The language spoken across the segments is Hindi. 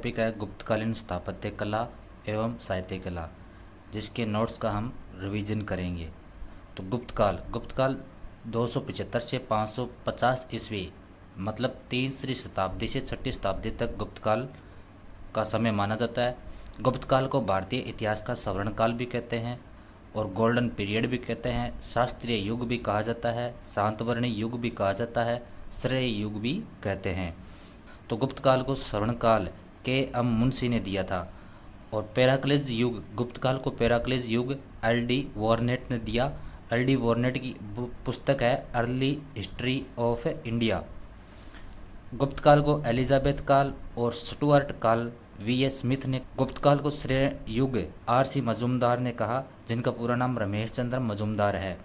टॉपिक है गुप्तकालीन स्थापत्य कला एवं साहित्य कला, जिसके नोट्स का हम रिवीजन करेंगे। तो गुप्तकाल 275 से 550 ईस्वी मतलब 3वीं शताब्दी से 6वीं शताब्दी तक गुप्तकाल का समय माना जाता है। गुप्तकाल को भारतीय इतिहास का स्वर्ण काल भी कहते हैं और गोल्डन पीरियड भी कहते हैं। शास्त्रीय युग भी कहा जाता है, शांतवर्णी युग भी कहा जाता है, श्रेय युग भी कहते हैं। तो गुप्तकाल को स्वर्ण काल के एम मुंशी ने दिया था और पेराक्लिस युग, गुप्तकाल को पेराक्लिस युग एल.डी. वॉर्नेट ने दिया। एल.डी. वॉर्नेट की पुस्तक है अर्ली हिस्ट्री ऑफ इंडिया। गुप्तकाल को एलिजाबेथ काल और स्टुअर्ट काल वी.एस. स्मिथ ने। गुप्तकाल को श्रेय युग आर.सी. मजूमदार ने कहा, जिनका पूरा नाम रमेश चंद्र मजूमदार है।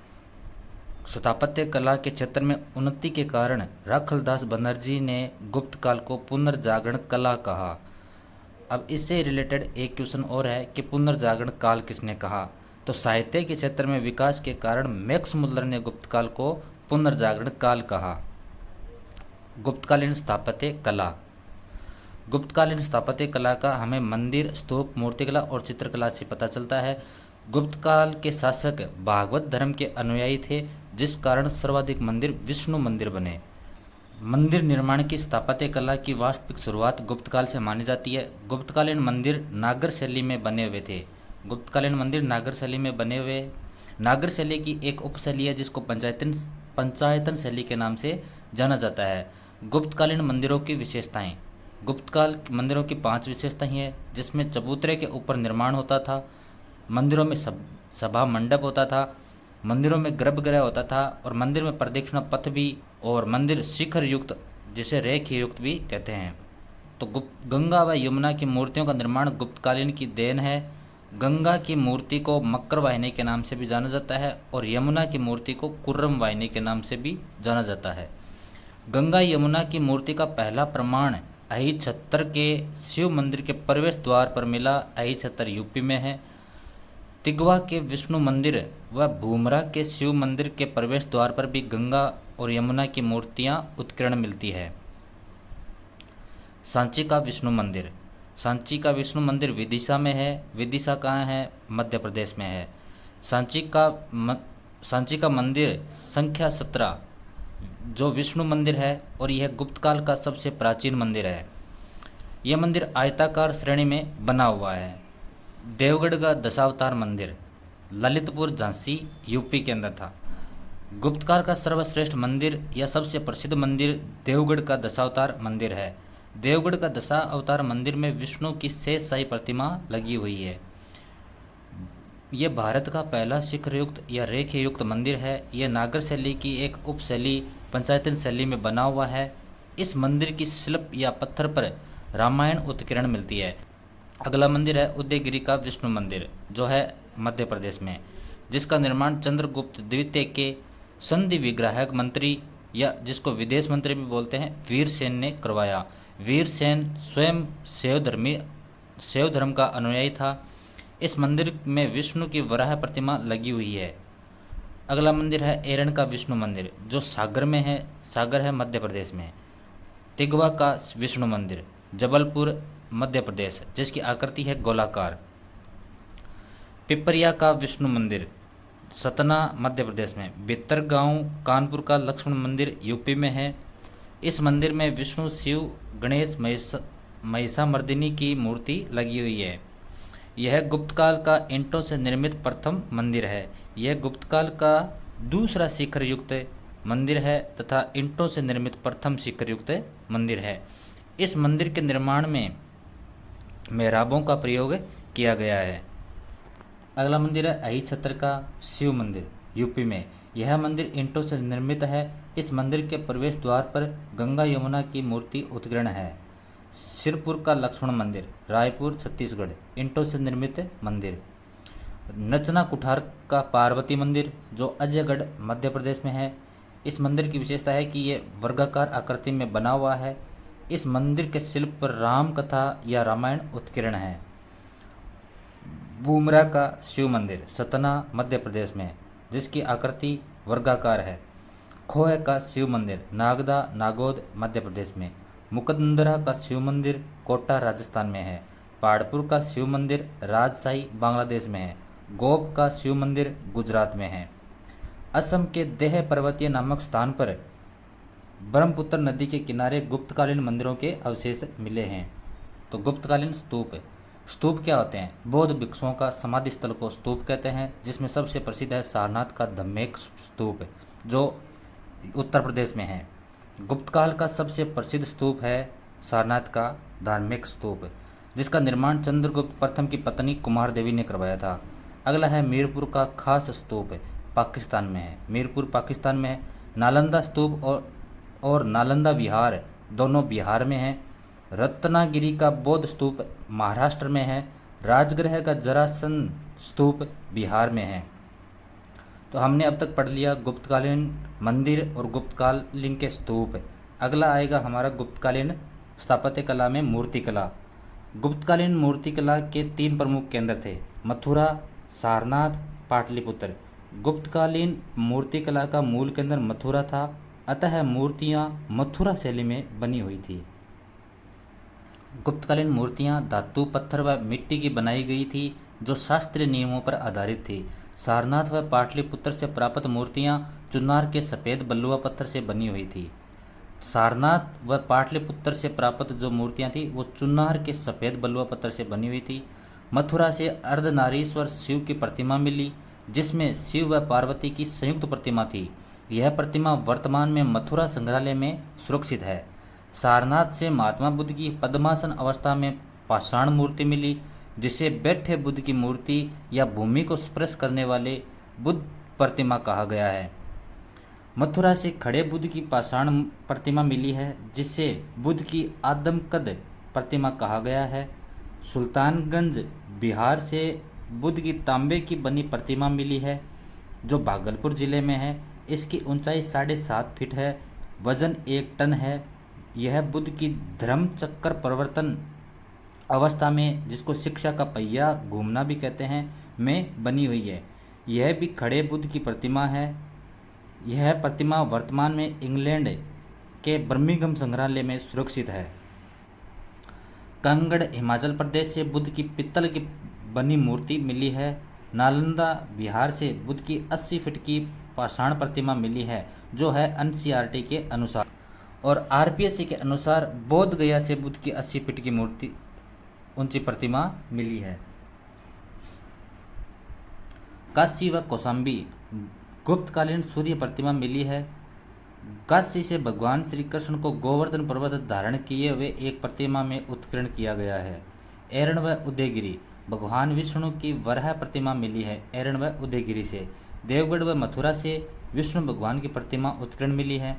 स्थापत्य कला के क्षेत्र में उन्नति के कारण राखलदास बनर्जी ने गुप्तकाल को पुनर्जागरण कला कहा। अब इससे रिलेटेड एक क्वेश्चन और है कि पुनर्जागरण काल किसने कहा? तो साहित्य के क्षेत्र में विकास के कारण मैक्स मुल्लर ने गुप्तकाल को पुनर्जागरण काल कहा। गुप्तकालीन स्थापत्य कला। गुप्तकालीन स्थापत्य कला का हमें मंदिर, स्तूप, मूर्तिकला और चित्रकला से पता चलता है। गुप्तकाल के शासक भागवत धर्म के अनुयायी थे, जिस कारण सर्वाधिक मंदिर विष्णु मंदिर बने। मंदिर निर्माण की स्थापत्य कला की वास्तविक शुरुआत गुप्तकाल से मानी जाती है। गुप्तकालीन मंदिर नागर शैली में बने हुए थे। गुप्तकालीन मंदिर नागर शैली में बने हुए। नागर शैली की एक उपशैली है जिसको पंचायतन शैली के नाम से जाना जाता है। गुप्तकालीन मंदिरों की विशेषताएं। गुप्तकाल मंदिरों की 5 विशेषताएं हैं, जिसमें चबूतरे के ऊपर निर्माण होता था, मंदिरों में सभा मंडप होता था, मंदिरों में गर्भगृह होता था और मंदिर में प्रदक्षिणा पथ भी, और मंदिर शिखर युक्त जिसे रेख युक्त भी कहते हैं। तो गंगा व यमुना की मूर्तियों का निर्माण गुप्तकालीन की देन है। गंगा की मूर्ति को मकर वाहिनी के नाम से भी जाना जाता है और यमुना की मूर्ति को कुर्रम वाहिनी के नाम से भी जाना जाता है। गंगा यमुना की मूर्ति का पहला प्रमाण अहिछत्तर के शिव मंदिर के प्रवेश द्वार पर मिला। अहिछत्तर यूपी में है। तिगवा के विष्णु मंदिर व भूमरा के शिव मंदिर के प्रवेश द्वार पर भी गंगा और यमुना की मूर्तियां उत्कीर्ण मिलती है। सांची का विष्णु मंदिर। सांची का विष्णु मंदिर विदिशा में है। विदिशा कहाँ है? मध्य प्रदेश में है। सांची का मंदिर संख्या 17 जो विष्णु मंदिर है और यह गुप्तकाल का सबसे प्राचीन मंदिर है। यह मंदिर आयताकार श्रेणी में बना हुआ है। देवगढ़ का दशावतार मंदिर ललितपुर झांसी यूपी के अंदर था। गुप्तकाल का सर्वश्रेष्ठ मंदिर या सबसे प्रसिद्ध मंदिर देवगढ़ का दशावतार मंदिर है। देवगढ़ का दशावतार मंदिर में विष्णु की शेषशाही प्रतिमा लगी हुई है। यह भारत का पहला शिखरयुक्त या रेखयुक्त मंदिर है। यह नागर शैली की एक उपशैली पंचायतन शैली में बना हुआ है। इस मंदिर की शिल्प या पत्थर पर रामायण उत्कीर्ण मिलती है। अगला मंदिर है उदयगिरि का विष्णु मंदिर, जो है मध्य प्रदेश में, जिसका निर्माण चंद्रगुप्त द्वितीय के संधि विग्राहक मंत्री या जिसको विदेश मंत्री भी बोलते हैं वीरसेन ने करवाया। वीरसेन स्वयं शैव धर्म का अनुयायी था। इस मंदिर में विष्णु की वराह प्रतिमा लगी हुई है। अगला मंदिर है एरन का विष्णु मंदिर, जो सागर है मध्य प्रदेश में। तिगवा का विष्णु मंदिर जबलपुर मध्य प्रदेश, जिसकी आकृति है गोलाकार। पिपरिया का विष्णु मंदिर सतना मध्य प्रदेश में। भितरगांव कानपुर का लक्ष्मण मंदिर यूपी में है। इस मंदिर में विष्णु, शिव, गणेश, महिषामर्दिनी की मूर्ति लगी हुई है। यह गुप्तकाल का ईंटों से निर्मित प्रथम मंदिर है। यह गुप्तकाल का दूसरा शिखर युक्त मंदिर है तथा ईंटों से निर्मित प्रथम शिखर युक्त मंदिर है। इस मंदिर के निर्माण में मेहराबों का प्रयोग किया गया है। अगला मंदिर है अहिछत्तर का शिव मंदिर यूपी में। यह मंदिर ईंटों से निर्मित है। इस मंदिर के प्रवेश द्वार पर गंगा यमुना की मूर्ति उत्कीर्ण है। सिरपुर का लक्ष्मण मंदिर रायपुर छत्तीसगढ़, ईंटों से निर्मित मंदिर। नचना कुठार का पार्वती मंदिर, जो अजयगढ़ मध्य प्रदेश में है। इस मंदिर की विशेषता है कि ये वर्गाकार आकृति में बना हुआ है। इस मंदिर के शिल्प पर राम कथा या रामायण उत्कीर्ण है। बूमरा का शिव मंदिर सतना मध्य प्रदेश में, जिसकी आकृति वर्गाकार है। खोह का शिव मंदिर नागदा नागौद मध्य प्रदेश में। मुकंदरा का शिव मंदिर कोटा राजस्थान में है। पहाड़पुर का शिव मंदिर राजशाही बांग्लादेश में है। गोप का शिव मंदिर गुजरात में है। असम के देह पर्वतीय नामक स्थान पर ब्रह्मपुत्र नदी के किनारे गुप्तकालीन मंदिरों के अवशेष मिले हैं। तो गुप्तकालीन स्तूप, स्तूप क्या होते हैं? बौद्ध भिक्षुओं का समाधि स्थल को स्तूप कहते हैं, जिसमें सबसे प्रसिद्ध है सारनाथ का धम्मेक स्तूप, जो उत्तर प्रदेश में है। गुप्तकाल का सबसे प्रसिद्ध स्तूप है सारनाथ का धार्मिक स्तूप, जिसका निर्माण चंद्रगुप्त प्रथम की पत्नी कुमार देवी ने करवाया था। अगला है मीरपुर का खास स्तूप, पाकिस्तान में है। मीरपुर पाकिस्तान में है। नालंदा स्तूप और नालंदा विहार दोनों बिहार में हैं। रत्नागिरी का बौद्ध स्तूप महाराष्ट्र में है। राजगृह का जरासन स्तूप बिहार में है। तो हमने अब तक पढ़ लिया गुप्तकालीन मंदिर और गुप्तकालीन के स्तूप। अगला आएगा हमारा गुप्तकालीन स्थापत्य कला में मूर्तिकला। गुप्तकालीन मूर्तिकला के 3 प्रमुख केंद्र थे, मथुरा, सारनाथ, पाटलिपुत्र। गुप्तकालीन मूर्तिकला का मूल केंद्र मथुरा था, अतः मूर्तियां मथुरा शैली में बनी हुई थी। गुप्तकालीन मूर्तियां धातु, पत्थर व मिट्टी की बनाई गई थी, जो शास्त्रीय नियमों पर आधारित थी। सारनाथ व पाटलिपुत्र से प्राप्त मूर्तियां चुनार के सफ़ेद बलुआ पत्थर से बनी हुई थी। सारनाथ व पाटलिपुत्र से प्राप्त जो मूर्तियां थी वो चुनार के सफ़ेद बलुआ पत्थर से बनी हुई थी। मथुरा से अर्धनारीश्वर शिव की प्रतिमा मिली, जिसमें शिव व पार्वती की संयुक्त प्रतिमा थी। यह प्रतिमा वर्तमान में मथुरा संग्रहालय में सुरक्षित है। सारनाथ से महात्मा बुद्ध की पद्मासन अवस्था में पाषाण मूर्ति मिली, जिसे बैठे बुद्ध की मूर्ति या भूमि को स्पर्श करने वाले बुद्ध प्रतिमा कहा गया है। मथुरा से खड़े बुद्ध की पाषाण प्रतिमा मिली है, जिसे बुद्ध की आदमकद प्रतिमा कहा गया है। सुल्तानगंज बिहार से बुद्ध की तांबे की बनी प्रतिमा मिली है, जो भागलपुर जिले में है। इसकी ऊंचाई 7.5 फीट है, वजन 1 टन है। यह बुद्ध की धर्म चक्कर परिवर्तन अवस्था में, जिसको शिक्षा का पहिया घूमना भी कहते हैं, में बनी हुई है। यह भी खड़े बुद्ध की प्रतिमा है। यह प्रतिमा वर्तमान में इंग्लैंड के बर्मिंघम संग्रहालय में सुरक्षित है। कंगड़ हिमाचल प्रदेश से बुद्ध की पित्तल की बनी मूर्ति मिली है। नालंदा बिहार से बुद्ध की 80 फीट की पाषाण प्रतिमा मिली है, जो है एनसीईआरटी के अनुसार। और आरपीएससी के अनुसार बोध गया से बुद्ध की 80 फीट की मूर्ति ऊंची प्रतिमा मिली है। काशी व कौशाम्बी गुप्तकालीन सूर्य प्रतिमा मिली है। काशी से भगवान श्री कृष्ण को गोवर्धन पर्वत धारण किए हुए एक प्रतिमा में उत्कीर्ण किया गया है। एरण व उदयगिरी भगवान विष्णु की वराह प्रतिमा मिली है। एरण व उदयगिरी से देवगढ़ व मथुरा से विष्णु भगवान की प्रतिमा उत्कीर्ण मिली है।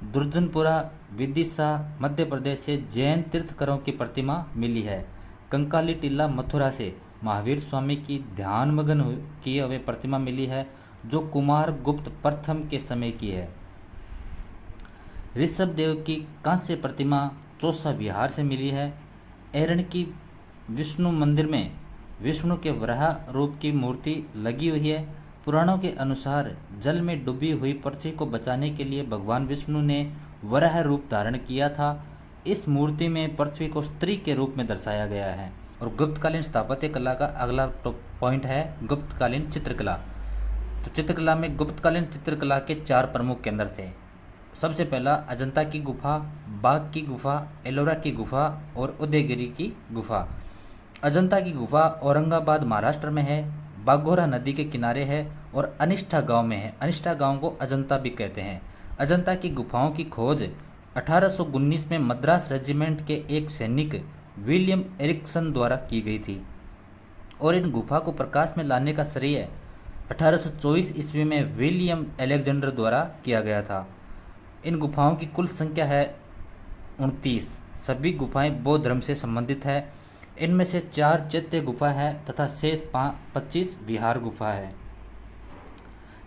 दुर्जनपुरा विदिशा मध्य प्रदेश से जैन तीर्थकरों की प्रतिमा मिली है। कंकाली टीला मथुरा से महावीर स्वामी की ध्यान मग्न किए हुए प्रतिमा मिली है, जो कुमार गुप्त प्रथम के समय की है। ऋषभ देव की कांस्य प्रतिमा चौसा बिहार से मिली है। एरण की विष्णु मंदिर में विष्णु के वराह रूप की मूर्ति लगी हुई है। पुराणों के अनुसार जल में डूबी हुई पृथ्वी को बचाने के लिए भगवान विष्णु ने वराह रूप धारण किया था। इस मूर्ति में पृथ्वी को स्त्री के रूप में दर्शाया गया है। और गुप्तकालीन स्थापत्य कला का अगला पॉइंट है गुप्तकालीन चित्रकला। तो चित्रकला में गुप्तकालीन चित्रकला के 4 प्रमुख केंद्र थे। सबसे पहला अजंता की गुफा, बाघ की गुफा, एलोरा की गुफा और उदयगिरी की गुफा। अजंता की गुफा औरंगाबाद महाराष्ट्र में है, बाघोरा नदी के किनारे है और अनिष्ठा गांव में है। अनिष्ठा गांव को अजंता भी कहते हैं। अजंता की गुफाओं की खोज 1819 में मद्रास रेजिमेंट के एक सैनिक विलियम एरिक्सन द्वारा की गई थी और इन गुफा को प्रकाश में लाने का श्रेय 1824 ईस्वी में विलियम अलेक्जेंडर द्वारा किया गया था। इन गुफाओं की कुल संख्या है 29। सभी गुफाएं बौद्ध धर्म से संबंधित है। इनमें से 4 चैत्य गुफा है तथा शेष 25 विहार गुफा है।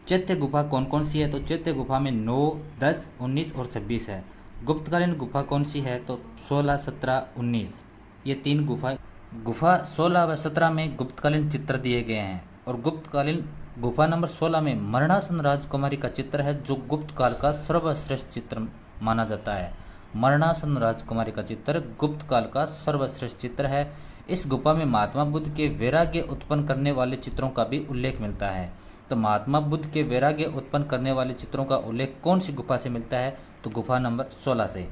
चैत्य गुफा कौन कौन सी है? तो चैत्य गुफा में 9, 10, 19 और 26 है। गुप्तकालीन गुफा कौन सी है? तो 16, 17, 19 ये 3 गुफा 16 व 17 में गुप्तकालीन चित्र दिए गए हैं। और गुप्तकालीन गुफा नंबर 16 में मरणासन राजकुमारी का चित्र है, जो गुप्त काल का सर्वश्रेष्ठ चित्र माना जाता है। मरणासन राजकुमारी का चित्र गुप्त काल का सर्वश्रेष्ठ चित्र है। इस गुफा में महात्मा बुद्ध के वैराग्य उत्पन्न करने वाले चित्रों का भी उल्लेख मिलता है। तो महात्मा बुद्ध के वैराग्य उत्पन्न करने वाले चित्रों का उल्लेख कौन सी गुफा से मिलता है? तो गुफा नंबर 16 से।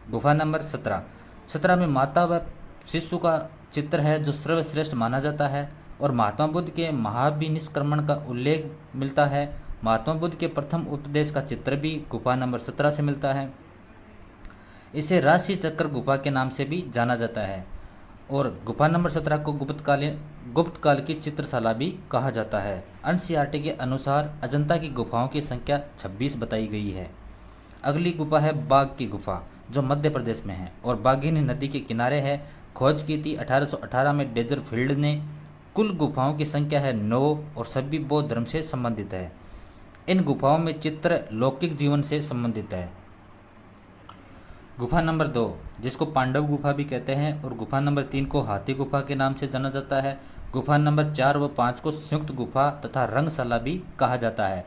गुफा नंबर 17 में माता व शिशु का चित्र है जो सर्वश्रेष्ठ माना जाता है। और महात्मा बुद्ध के महाभिनिष्क्रमण का उल्लेख मिलता है। महात्मा बुद्ध के प्रथम उपदेश का चित्र भी गुफा नंबर 17 से मिलता है। इसे राशि चक्र गुफा के नाम से भी जाना जाता है। और गुफा नंबर 17 को गुप्त काल की चित्रशाला भी कहा जाता है। एनसीईआरटी के अनुसार अजंता की गुफाओं की संख्या 26 बताई गई है। अगली गुफा है बाघ की गुफा जो मध्य प्रदेश में है और बाघिनी नदी के किनारे है। खोज की थी 1818 में डेजरफील्ड ने। कुल गुफाओं की संख्या है 9 और सभी बौद्ध धर्म से संबंधित है। इन गुफाओं में चित्र लौकिक जीवन से संबंधित है। गुफा नंबर 2 जिसको पांडव गुफा भी कहते हैं और गुफा नंबर 3 को हाथी गुफा के नाम से जाना जाता है। गुफा नंबर 4 व 5 को संयुक्त गुफा तथा रंगशाला भी कहा जाता है।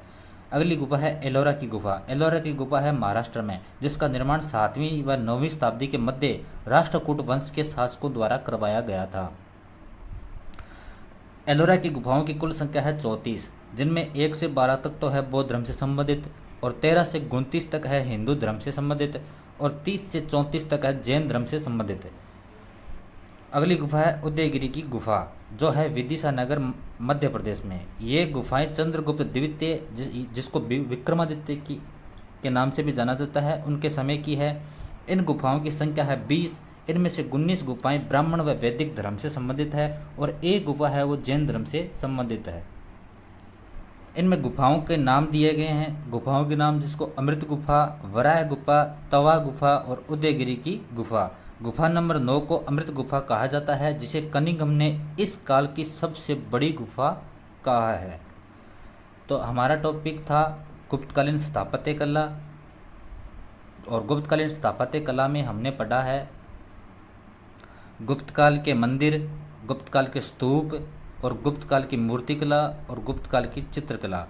अगली गुफा है एलोरा की गुफा। एलोरा की गुफा है महाराष्ट्र में जिसका निर्माण 7वीं व 9वीं शताब्दी के मध्य राष्ट्रकूट वंश के शासकों द्वारा करवाया गया था। एलोरा की गुफाओं की कुल संख्या है 34 जिनमें 1 से 12 तक तो है बौद्ध धर्म से संबंधित और 13 से 29 तक है हिंदू धर्म से संबंधित और 30 से 34 तक है जैन धर्म से संबंधित है। अगली गुफा है उदयगिरी की गुफा जो है विदिशा नगर मध्य प्रदेश में। ये गुफाएं चंद्रगुप्त द्वितीय जिसको विक्रमादित्य के नाम से भी जाना जाता है उनके समय की है। इन गुफाओं की संख्या है 20। इनमें से 19 गुफाएं ब्राह्मण व वैदिक धर्म से संबंधित है और एक गुफा है वो जैन धर्म से संबंधित है। इनमें गुफाओं के नाम दिए गए हैं। गुफाओं के नाम जिसको अमृत गुफा, वराह गुफा, तवा गुफा और उदयगिरी की गुफा। गुफा नंबर 9 को अमृत गुफा कहा जाता है जिसे कनिंघम ने इस काल की सबसे बड़ी गुफा कहा है। तो हमारा टॉपिक था गुप्तकालीन स्थापत्य कला और गुप्तकालीन स्थापत्य कला में हमने पढ़ा है गुप्तकाल के मंदिर, गुप्तकाल के स्तूप और गुप्तकाल की मूर्तिकला और गुप्तकाल की चित्रकला।